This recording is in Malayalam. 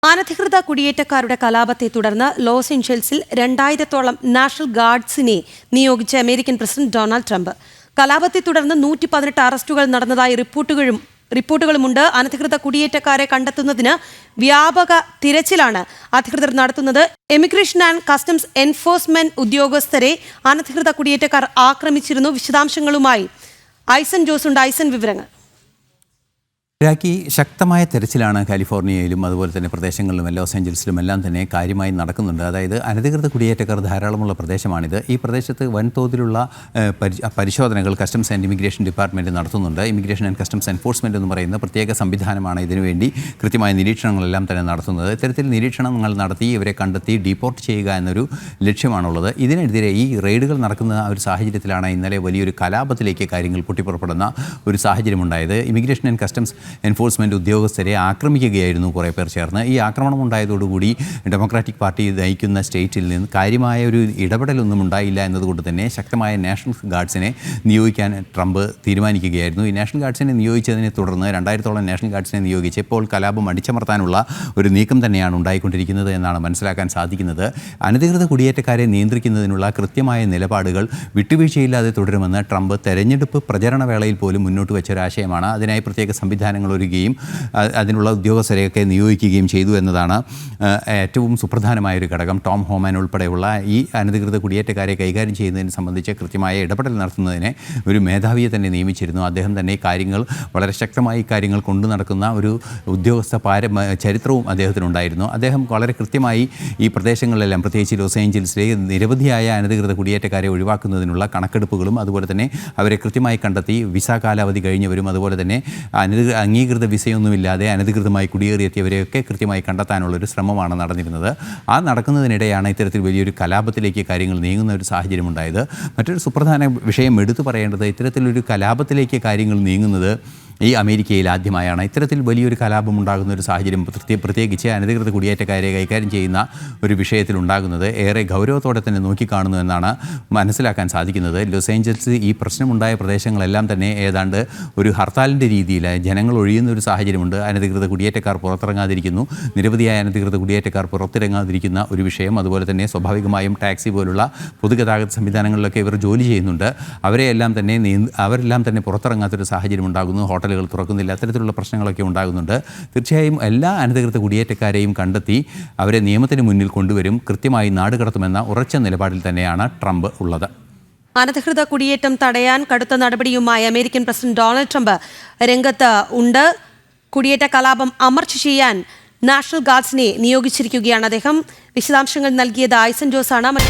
അനധികൃത കുടിയേറ്റക്കാരുടെ കലാപത്തെ തുടർന്ന് ലോസ് ഏഞ്ചൽസിൽ 2000-ഓളം നാഷണൽ ഗാർഡ്സിനെ നിയോഗിച്ച അമേരിക്കൻ പ്രസിഡന്റ് ഡൊണാൾഡ് ട്രംപ്. കലാപത്തെ തുടർന്ന് 118 അറസ്റ്റുകൾ നടന്നതായി റിപ്പോർട്ടുകളുമുണ്ട്. അനധികൃത കുടിയേറ്റക്കാരെ കണ്ടെത്തുന്നതിന് വ്യാപക തിരച്ചിലാണ് അധികൃതർ നടത്തുന്നത്. ഇമിഗ്രേഷൻ ആൻഡ് കസ്റ്റംസ് എൻഫോഴ്സ്മെന്റ് ഉദ്യോഗസ്ഥരെ അനധികൃത കുടിയേറ്റക്കാർ ആക്രമിച്ചിരുന്നു. വിശദാംശങ്ങളുമായി ഐസൻ ജോസ് ഉണ്ട്. ഐസൻ, വിവരങ്ങൾ. ഇറാഖി ശക്തമായ തെരച്ചിലാണ് കാലിഫോർണിയയിലും അതുപോലെ തന്നെ പ്രദേശങ്ങളിലും ലോസ് ഏഞ്ചൽസിലും എല്ലാം തന്നെ കാര്യമായി നടക്കുന്നുണ്ട്. അതായത് അനധികൃത കുടിയേറ്റക്കാർ ധാരാളമുള്ള പ്രദേശമാണിത്. ഈ പ്രദേശത്ത് വൻതോതിലുള്ള പരിശോധനകൾ കസ്റ്റംസ് ആൻഡ് ഇമിഗ്രേഷൻ ഡിപ്പാർട്ട്മെൻറ്റ് നടത്തുന്നുണ്ട്. ഇമിഗ്രേഷൻ ആൻഡ് കസ്റ്റംസ് എൻഫോഴ്സ്മെൻറ്റ് എന്ന് പറയുന്ന പ്രത്യേക സംവിധാനമാണ് ഇതിനുവേണ്ടി കൃത്യമായ നിരീക്ഷണങ്ങളെല്ലാം തന്നെ നടത്തുന്നത്. ഇത്തരത്തിൽ നിരീക്ഷണങ്ങൾ നടത്തി ഇവരെ കണ്ടെത്തി ഡീപ്പോർട്ട് ചെയ്യുക എന്നൊരു ലക്ഷ്യമാണുള്ളത്. ഇതിനെതിരെ ഈ റെയ്ഡുകൾ നടക്കുന്ന ഒരു സാഹചര്യത്തിലാണ് ഇന്നലെ വലിയൊരു കലാപത്തിലേക്ക് കാര്യങ്ങൾ പൊട്ടിപ്പുറപ്പെടുന്ന ഒരു സാഹചര്യമുണ്ടായത്. ഇമിഗ്രേഷൻ ആൻഡ് കസ്റ്റംസ് എൻഫോഴ്സ്മെൻറ്റ് ഉദ്യോഗസ്ഥരെ ആക്രമിക്കുകയായിരുന്നു കുറേ പേർ ചേർന്ന്. ഈ ആക്രമണം ഉണ്ടായതോടുകൂടി ഡെമോക്രാറ്റിക് പാർട്ടി നയിക്കുന്ന സ്റ്റേറ്റിൽ നിന്ന് കാര്യമായ ഒരു ഇടപെടലൊന്നും ഉണ്ടായില്ല എന്നതുകൊണ്ട് തന്നെ ശക്തമായ നാഷണൽ ഗാർഡ്സിനെ നിയോഗിക്കാൻ ട്രംപ് തീരുമാനിക്കുകയായിരുന്നു. ഈ നാഷണൽ ഗാർഡ്സിനെ നിയോഗിച്ചതിനെ തുടർന്ന് 2000-ഓളം നാഷണൽ ഗാർഡ്സിനെ നിയോഗിച്ച് ഇപ്പോൾ കലാപം അടിച്ചമർത്താനുള്ള ഒരു നീക്കം തന്നെയാണ് ഉണ്ടായിക്കൊണ്ടിരിക്കുന്നത് എന്നാണ് മനസ്സിലാക്കാൻ സാധിക്കുന്നത്. അനധികൃത കുടിയേറ്റക്കാരെ നിയന്ത്രിക്കുന്നതിനുള്ള കൃത്യമായ നിലപാടുകൾ വിട്ടുവീഴ്ചയില്ലാതെ തുടരുമെന്ന് ട്രംപ് തെരഞ്ഞെടുപ്പ് പ്രചരണ വേളയിൽ പോലും മുന്നോട്ട് വെച്ചൊരാശയമാണ്. അതിനായി പ്രത്യേക സംവിധാനങ്ങൾ ഒരുക്കുകയും അതിനുള്ള ഉദ്യോഗസ്ഥരെയൊക്കെ നിയോഗിക്കുകയും ചെയ്തു എന്നതാണ് ഏറ്റവും സുപ്രധാനമായൊരു ഘടകം. ടോം ഹോമാൻ ഉൾപ്പെടെയുള്ള ഈ അനധികൃത കുടിയേറ്റക്കാരെ കൈകാര്യം ചെയ്യുന്നതിനെ സംബന്ധിച്ച് കൃത്യമായ ഇടപെടൽ നടത്തുന്നതിന് ഒരു മേധാവിയെ തന്നെ നിയമിച്ചിരുന്നു. അദ്ദേഹം തന്നെ കാര്യങ്ങൾ വളരെ ശക്തമായി കാര്യങ്ങൾ കൊണ്ടു നടക്കുന്ന ഒരു ഉദ്യോഗസ്ഥ ചരിത്രവും അദ്ദേഹത്തിനുണ്ടായിരുന്നു. അദ്ദേഹം വളരെ കൃത്യമായി ഈ പ്രദേശങ്ങളിലെല്ലാം പ്രത്യേകിച്ച് ലോസ് ഏഞ്ചൽസിലെ നിരവധിയായ അനധികൃത കുടിയേറ്റക്കാരെ ഒഴിവാക്കുന്നതിനുള്ള കണക്കെടുപ്പുകളും അതുപോലെ തന്നെ അവരെ കൃത്യമായി കണ്ടെത്തി വിസ കാലാവധി കഴിഞ്ഞവരും അതുപോലെ തന്നെ അംഗീകൃത വിസയൊന്നുമില്ലാതെ അനധികൃതമായി കുടിയേറിയെത്തിയവരെയൊക്കെ കൃത്യമായി കണ്ടെത്താനുള്ളൊരു ശ്രമമാണ് നടന്നിരുന്നത്. ആ നടക്കുന്നതിനിടെയാണ് ഇത്തരത്തിൽ വലിയൊരു കലാപത്തിലേക്ക് കാര്യങ്ങൾ നീങ്ങുന്ന ഒരു സാഹചര്യമുണ്ടായത്. മറ്റൊരു സുപ്രധാന വിഷയം എടുത്തു പറയേണ്ടത് ഇത്തരത്തിലൊരു കലാപത്തിലേക്ക് കാര്യങ്ങൾ നീങ്ങുന്നത് ഈ അമേരിക്കയിൽ ആദ്യമായാണ്. ഇത്തരത്തിൽ വലിയൊരു കലാപം ഉണ്ടാകുന്ന ഒരു സാഹചര്യം പ്രത്യേകിച്ച് അനധികൃത കുടിയേറ്റക്കാരെ കൈകാര്യം ചെയ്യുന്ന ഒരു വിഷയത്തിലുണ്ടാകുന്നത് ഏറെ ഗൗരവത്തോടെ തന്നെ നോക്കിക്കാണുന്നു എന്നാണ് മനസ്സിലാക്കാൻ സാധിക്കുന്നത്. ലോസ് ഏഞ്ചൽസ് ഈ പ്രശ്നമുണ്ടായ പ്രദേശങ്ങളെല്ലാം തന്നെ ഏതാണ്ട് ഒരു ഹർത്താലിൻ്റെ രീതിയിൽ ജനങ്ങൾ ഒഴിയുന്ന ഒരു സാഹചര്യമുണ്ട്. അനധികൃത കുടിയേറ്റക്കാർ പുറത്തിറങ്ങാതിരിക്കുന്നു, നിരവധിയായ അനധികൃത കുടിയേറ്റക്കാർ പുറത്തിറങ്ങാതിരിക്കുന്ന ഒരു വിഷയം. അതുപോലെ തന്നെ സ്വാഭാവികമായും ടാക്സി പോലുള്ള പൊതുഗതാഗത സംവിധാനങ്ങളിലൊക്കെ ഇവർ ജോലി ചെയ്യുന്നുണ്ട്. അവരെല്ലാം തന്നെ പുറത്തിറങ്ങാത്തൊരു സാഹചര്യം ഉണ്ടാകുന്നു. ഹോട്ടലുകൾ തുറക്കുന്നില്ല. അത്തരത്തിലുള്ള പ്രശ്നങ്ങളൊക്കെ ഉണ്ടാകുന്നുണ്ട്. തീർച്ചയായും എല്ലാ അനധികൃത കുടിയേറ്റക്കാരെയും കണ്ടെത്തി അവരെ നിയമത്തിന് മുന്നിൽ കൊണ്ടുവരും, കൃത്യമായി നാടുകടത്തുമെന്ന ഉറച്ച നിലപാടിൽ തന്നെയാണ് ട്രംപ് ഉള്ളത്. അനധികൃത കുടിയേറ്റം തടയാൻ കടുത്ത നടപടിയുമായി അമേരിക്കൻ പ്രസിഡന്റ് ഡൊണാൾഡ് ട്രംപ് രംഗത്ത് ഉണ്ട്. കുടിയേറ്റ കലാപം അമർച്ച ചെയ്യാൻ നാഷണൽ ഗാർഡ്സിനെ നിയോഗിച്ചിരിക്കുകയാണ് അദ്ദേഹം. വിശദാംശങ്ങൾ നൽകിയത് ഐസൻ ജോസ് ആണ്.